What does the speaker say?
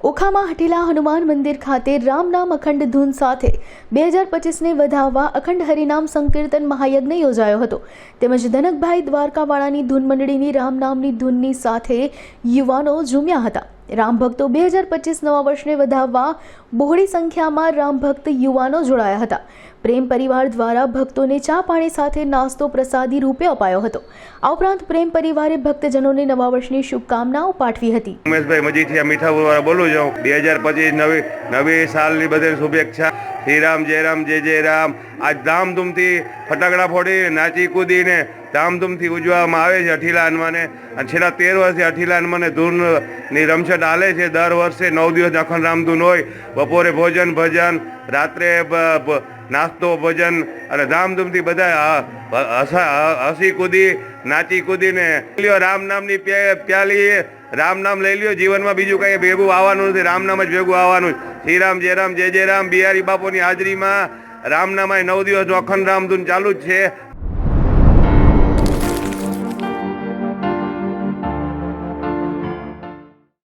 ઓખામાં હટીલા હનુમાન મંદિર ખાતે રામ નામ અખંડ ધૂન સાથે 2025ને વધાવવા અખંડ હરિનામ સંકીર્તન મહાયજ્ઞ યોજાયો હતો તેમજ ધનકભાઈ દ્વારકાવાળાની ધૂન મંડળીની રામ નામની ધૂનની સાથે યુવાનો ઝૂમ્યા હતા। રામ ભક્તો 2025 નવા વર્ષને વધાવવા બહોળી સંખ્યામાં રામ ભક્ત યુવાનો જોડાયા હતા। પ્રેમ પરિવાર દ્વારા ભક્તોને ચા પાણી સાથે નાસ્તો પ્રસાદી રૂપે અપાયો હતો। આ ઉપરાંત પ્રેમ પરિવારે ભક્તજનોને નવા વર્ષની શુભકામનાઓ પાઠવી હતી। ઉમેશભાઈ મજીઠિયા મીઠાપુરવાળા બોલું છું। 2025 નવી સાલની બધાને શુભેચ્છા। શ્રી રામ જય રામ। આજ ધામધૂમથી ફટાકડા ફોડી નાચી કૂદીને ધામધૂમથી ઉજવવામાં આવે છે અઠીલા હનુમાને। અને છેલ્લા 13 વર્ષથી અઠીલા હનુમાને ધૂનની રમઝટ હાલે છે। દર વર્ષે 9 દિવસ અખંડ રામધૂન હોય। બપોરે ભોજન ભજન, રાત્રે નાસ્તો ભજન અને ધામધૂમથી બધા હસી કૂદી નાચી કૂદીને લ્યો રામ નામની પ્યાલી। રામ નામ લઈ લ્યો, જીવનમાં બીજું કંઈ ભેગું આવવાનું નથી, રામ નામ જ ભેગું આવવાનું। શ્રી રામ જય રામ। બિહારી બાપુની હાજરીમાં રામ નામ 9 દિવસનો અખંડ રામધૂન ચાલુ જ છે।